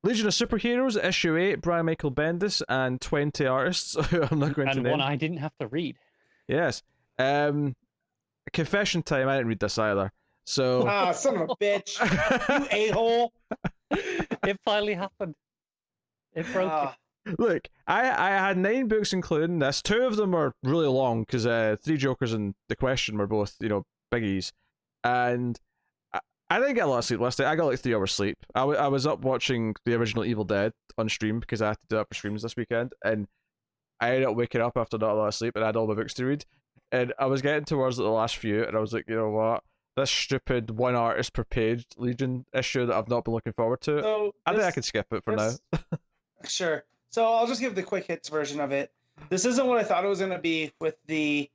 Legion of Superheroes, issue 8, Brian Michael Bendis, and 20 artists. I'm not going to And name. one I didn't have to read. Yes. Confession time, I didn't read this either. So. Son of a bitch. You a-hole. It finally happened. It broke it. Look, I had 9 books including this. 2 of them are really long because Three Jokers and The Question were both, biggies. And I didn't get a lot of sleep last night. I got like 3 hours sleep. I was up watching the original Evil Dead on stream because I had to do that for streams this weekend. And I ended up waking up after not a lot of sleep and I had all my books to read. And I was getting towards the last few and I was like, you know what? This stupid one artist per page Legion issue that I've not been looking forward to. So I think I could skip it for now. Sure. So I'll just give the quick hits version of it. This isn't what I thought it was going to be with the,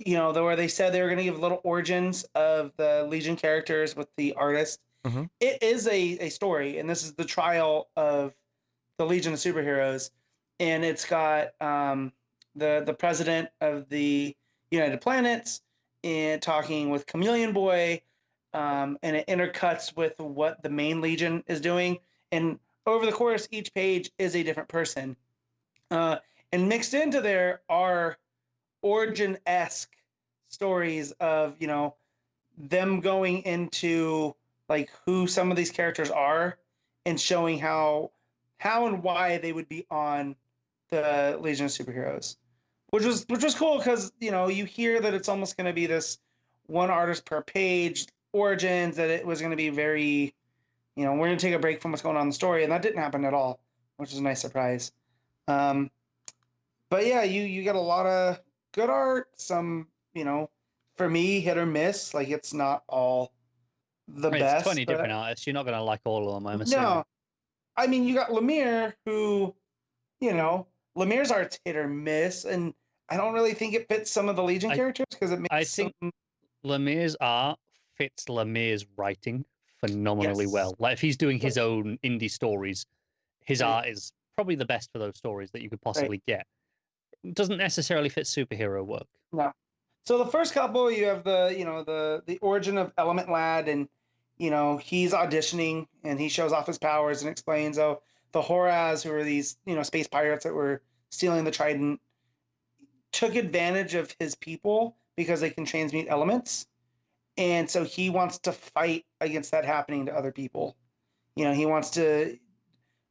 where they said they were going to give little origins of the Legion characters with the artist. Mm-hmm. It is a story, and this is the trial of the Legion of Superheroes. And it's got the president of the United Planets and talking with Chameleon Boy, and it intercuts with what the main Legion is doing. And over the course, each page is a different person. And mixed into there are origin-esque stories of, them going into like who some of these characters are and showing how and why they would be on the Legion of Superheroes, which was cool because you hear that it's almost going to be this one artist per page origins, that it was going to be very, we're going to take a break from what's going on in the story, and that didn't happen at all, which is a nice surprise. But yeah, you get a lot of good art, some for me hit or miss, like it's not all the best. It's 20 different artists. You're not going to like all of them, I'm assuming. No, I mean you got Lemire, who Lemire's art's hit or miss, and I don't really think it fits some of the Legion characters because it makes. I think Lemire's art fits Lemire's writing phenomenally well. Like if he's doing his own indie stories, his art is probably the best for those stories that you could possibly get. It doesn't necessarily fit superhero work. No. So the first couple, you have the origin of Element Lad, and he's auditioning and he shows off his powers and explains, the Horaz, who are these space pirates that were stealing the Trident, took advantage of his people because they can transmute elements, and so he wants to fight against that happening to other people. He wants to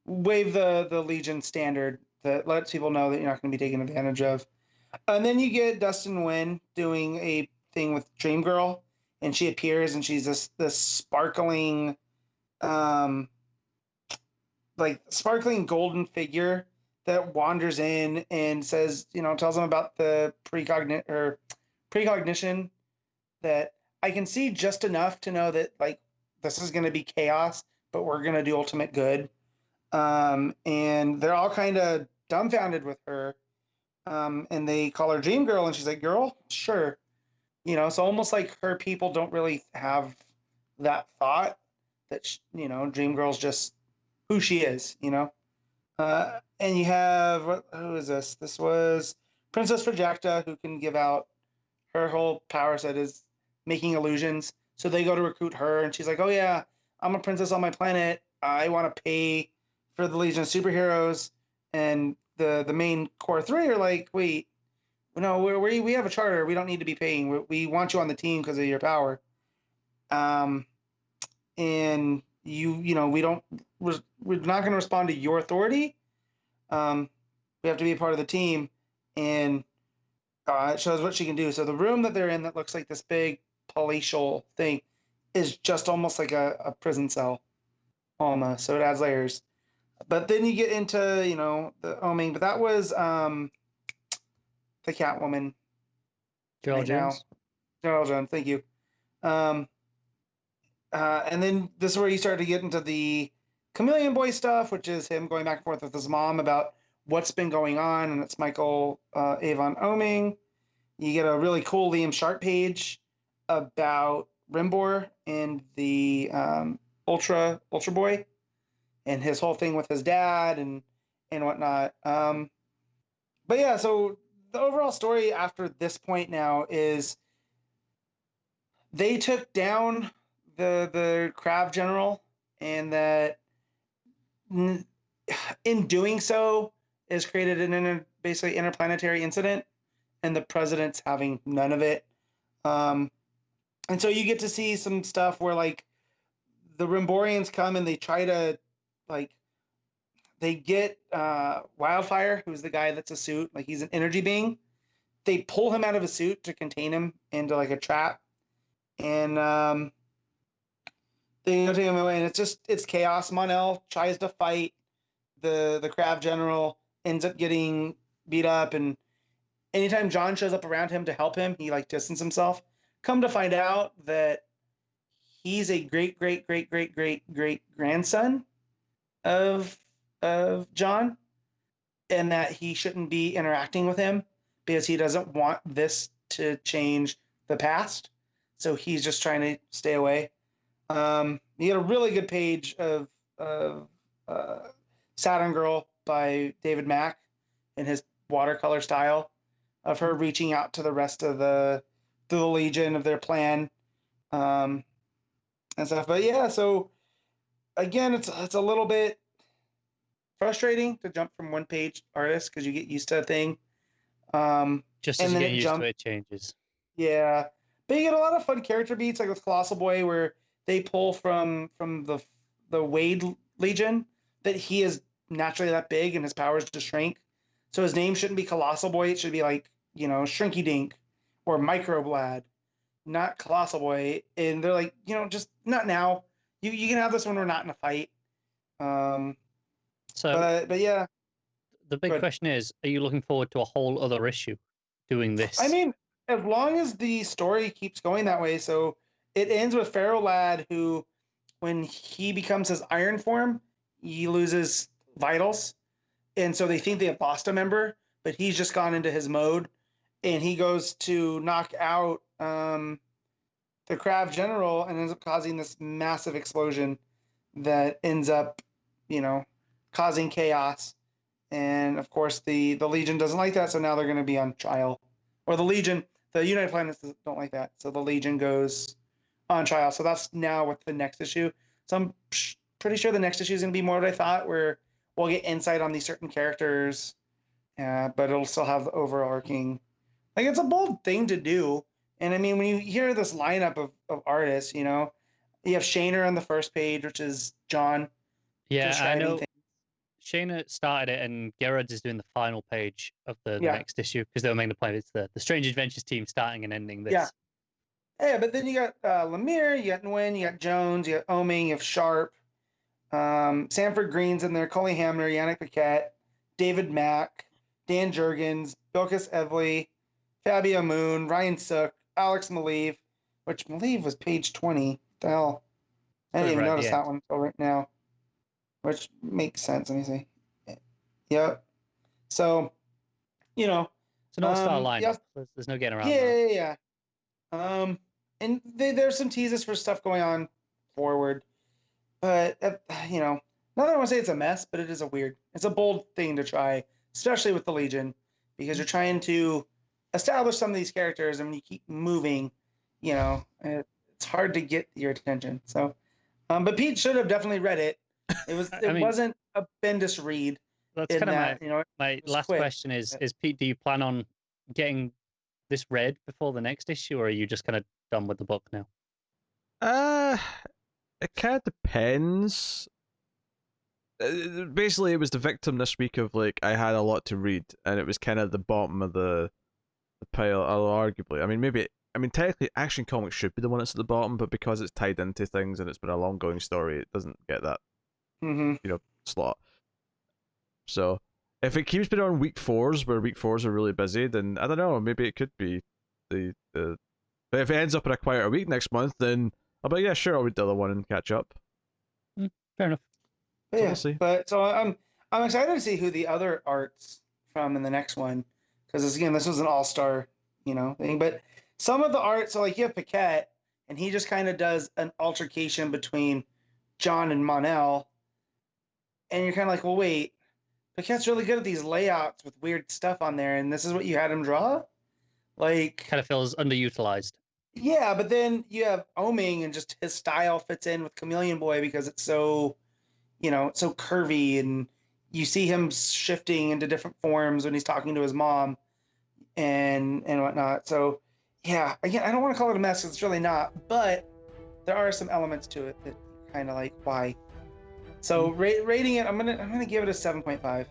wave the Legion standard that lets people know that you're not going to be taken advantage of. And then you get Dustin Nguyen doing a thing with Dream Girl, and she appears and she's this sparkling sparkling golden figure that wanders in and says, tells them about the precognition, that I can see just enough to know that like this is going to be chaos, but we're going to do ultimate good. And they're all kind of dumbfounded with her. And they call her Dream Girl, and she's like, girl, sure. So almost like her people don't really have that thought that, Dream Girl's just who she is, and you have, who is this? This was Princess Projecta, who can give out, her whole power set is making illusions. So they go to recruit her, and she's like, oh yeah, I'm a princess on my planet. I want to pay for the Legion of Superheroes. And the main core 3 are like, wait, no, we have a charter. We don't need to be paying. We want you on the team because of your power. And we're not going to respond to your authority. We have to be a part of the team, and it shows what she can do. So the room that they're in that looks like this big palatial thing is just almost like a prison cell, almost. So it adds layers. But then you get into, the Oming, but that was the Catwoman. Joel Jones. Joel Jones, thank you. And then this is where you start to get into the Chameleon Boy stuff, which is him going back and forth with his mom about what's been going on, and it's Michael Avon Oming. You get a really cool Liam Sharp page about Rimbor and the Ultra Boy, and his whole thing with his dad and whatnot. But yeah, so the overall story after this point now is they took down the Krav General, and that in doing so, has created basically interplanetary incident, and the president's having none of it. And so you get to see some stuff where like the Rimborians come and they try to like they get Wildfire, who's the guy that's a suit, like he's an energy being. They pull him out of a suit to contain him into like a trap, and they take him away, and it's chaos. Mon-El tries to fight the Crab General, ends up getting beat up, and anytime John shows up around him to help him, he like distances himself. Come to find out that he's a great grandson of John, and that he shouldn't be interacting with him because he doesn't want this to change the past. So he's just trying to stay away. You had a really good page of Saturn Girl by David Mack in his watercolor style of her reaching out to the rest of the Legion of their plan, and stuff. But yeah, so again, it's a little bit frustrating to jump from one page artist because you get used to a thing. Just as you get used to it, changes. Yeah, but you get a lot of fun character beats, like with Colossal Boy, where they pull from the Wade Legion that he is naturally that big and his powers just shrink. So his name shouldn't be Colossal Boy; it should be like Shrinky Dink or Microblad, not Colossal Boy. And they're like, just not now. You can have this when we're not in a fight. But yeah. The big question is, are you looking forward to a whole other issue doing this? I mean, as long as the story keeps going that way. So it ends with Pharaoh Lad, who, when he becomes his iron form, he loses vitals. And so they think they have lost a member, but he's just gone into his mode. And he goes to knock out the Crab General and ends up causing this massive explosion that ends up, causing chaos. And of course, the Legion doesn't like that, so now they're going to be on trial. Or the United Planets don't like that, so the Legion goes on trial. So that's now with the next issue. So I'm pretty sure the next issue is going to be more what I thought, where we'll get insight on these certain characters, but it'll still have the overarching. Like, it's a bold thing to do. And I mean, when you hear this lineup of artists, you have Shaner on the first page, which is John. Yeah, I know. Shayna started it, and Gerard is doing the final page of the next issue because they were making the point. It's the Strange Adventures team starting and ending this. Yeah, but then you got Lemire, you got Nguyen, you got Jones, you got Oming, you have Sharp, Sanford Green's in there, Coley Hamner, Yannick Paquette, David Mack, Dan Jurgens, Bilkis Evely, Fabio Moon, Ryan Sook, Alex Maleev, which Maleev was page 20. What the hell? I didn't even notice that one until right now. Which makes sense. Let me see. Yep. So, It's an all-star lineup. There's no getting around that. Yeah. And there's some teases for stuff going on forward. But, not that I want to say it's a mess, but it's a bold thing to try, especially with the Legion, because you're trying to establish some of these characters, and when you keep moving, it's hard to get your attention. So, but Pete should have definitely read it. It wasn't a Bendis read. That's kind of my last question is Pete, do you plan on getting this read before the next issue, or are you just kind of done with the book now? It kind of depends. Basically, it was the victim this week of like I had a lot to read, and it was kind of the bottom of the pile. Arguably, technically, Action Comics should be the one that's at the bottom, but because it's tied into things and it's been a long-going story, it doesn't get that slot. So if it keeps being on week fours, where week fours are really busy, then I don't know, maybe it could be the but if it ends up in a quieter week next month, then I'll be I'll read the other one and catch up. Fair enough. But yeah, we'll see. But so I'm excited to see who the other art's from in the next one, because this was an all-star thing. But some of the art, so like you have Paquette, and he just kind of does an altercation between John and Mon-El. And you're kind of like, well, wait, Paquette's really good at these layouts with weird stuff on there, and this is what you had him draw? Like, kind of feels underutilized. Yeah, but then you have Oming, and just his style fits in with Chameleon Boy because it's so, so curvy, and you see him shifting into different forms when he's talking to his mom and whatnot. So yeah, again, I don't want to call it a mess 'cause it's really not, but there are some elements to it that kind of like why. So rating it, I'm gonna give it a 7.5.